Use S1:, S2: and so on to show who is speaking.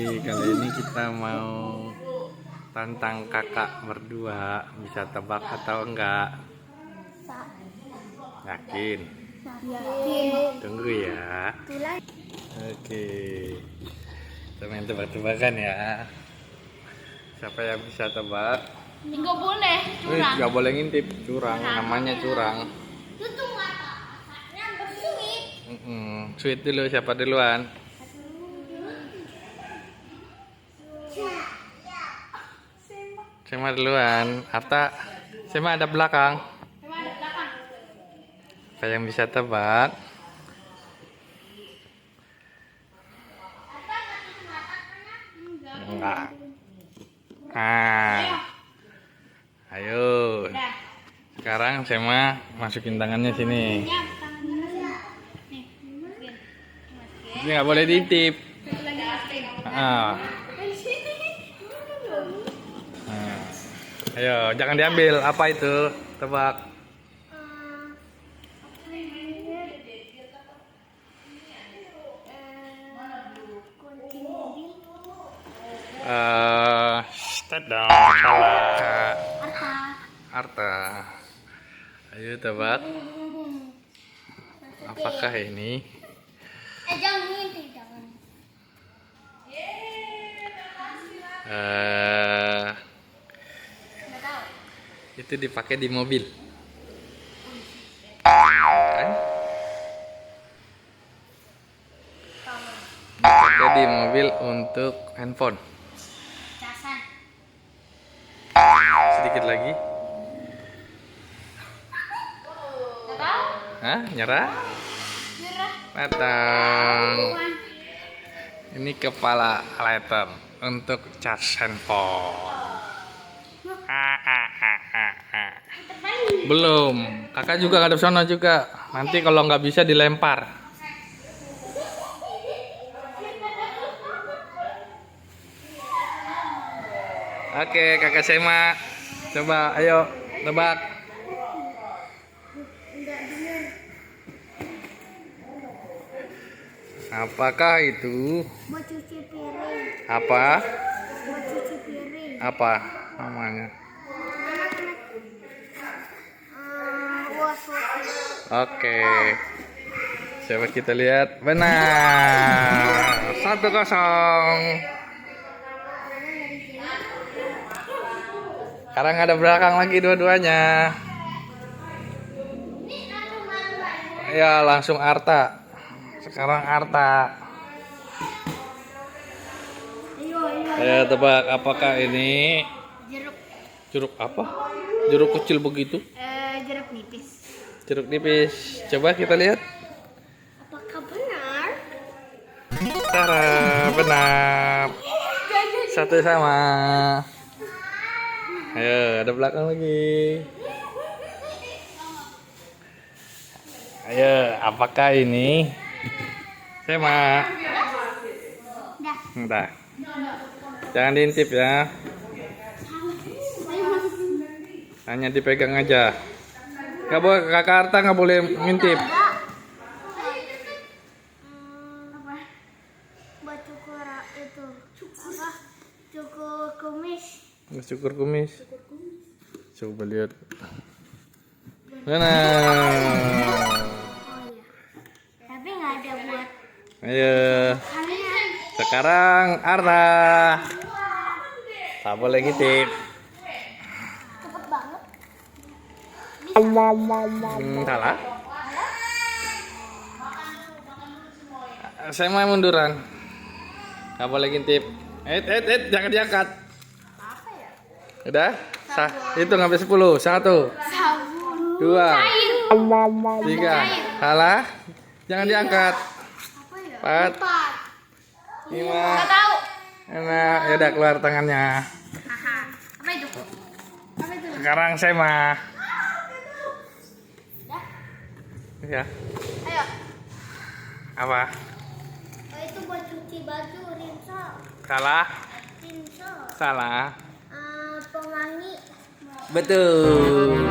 S1: Oke, kali ini kita mau tantang kakak berdua, bisa tebak atau enggak? Yakin?
S2: Yakin.
S1: Tunggu ya. Oke, kita main tebak-tebakan ya. Siapa yang bisa tebak?
S2: Enggak boleh curang.
S1: Nggak boleh ngintip, curang. Namanya curang.
S2: Itu mata. Bersuit.
S1: Sweet dulu, siapa duluan? Sema duluan. Arta, Sema ada belakang. Siapa yang bisa tebak? Enggak. Ayo. Sekarang Sema masukin tangannya sini. Ini nggak boleh diintip. Ayo, jangan diambil. Apa itu? Tebak. Start dong. Salah. Arta. Ayo tebak. Apakah ini?
S2: Jangan ngintip, jangan.
S1: Itu dipakai di mobil. Kan? Dipakai di mobil untuk handphone.
S2: Casan.
S1: Sedikit lagi.
S2: Enggak tahu.
S1: Hah? Nyerah?
S2: Nyerah.
S1: Datang. Ini kepala lighter untuk charge handphone. Belum. Kakak juga ngadep sana juga. Nanti kalau nggak bisa dilempar. Oke, kakak Sema. Coba, ayo tebak. Apakah itu?
S2: Buat cuci piring.
S1: Apa?
S2: Buat cuci piring.
S1: Apa namanya? Oke. Coba kita lihat. Benar. 1-0. Sekarang ada belakang lagi dua-duanya. Ya, langsung Arta. Sekarang Arta. Ayo tebak, apakah ini
S2: Jeruk.
S1: jeruk apa? Jeruk kecil begitu?
S2: Jeruk nipis.
S1: Jeruk nipis. Coba kita lihat.
S2: Apakah benar?
S1: Tara, benar. Satu sama. Ayo, ada belakang lagi. Ayo, apakah ini? Sema. Udah. Jangan diintip ya. Hanya dipegang aja. Gak boleh, kakak Arta nggak boleh ngintip.
S2: Apa? Buat cukur itu. Cukur kumis.
S1: Cukur kumis. Coba lihat. Mana?
S2: Oh iya. Tapi nggak ada buat
S1: Ayo.
S2: kalian.
S1: Sekarang Arta. Tak boleh ngintip.
S2: Cepet banget.
S1: Salah. Saya mau munduran. Gak boleh ngintip. Jangan diangkat.
S2: Apa ya?
S1: Udah? Hitung sampai 10. 1,
S2: Sabun.
S1: 2,
S2: Cair.
S1: 3. Salah. Jangan diangkat.
S2: Apa ya?
S1: 4, 5.
S2: Nggak tahu.
S1: Enak. Ya udah, keluar tangannya.
S2: Haha. Apa itu? Apa itu?
S1: Sekarang Sema. Ya.
S2: Ayo.
S1: Apa?
S2: Oh, itu buat cuci baju, rinso.
S1: Salah.
S2: Rinso.
S1: Salah.
S2: Pewangi.
S1: Betul.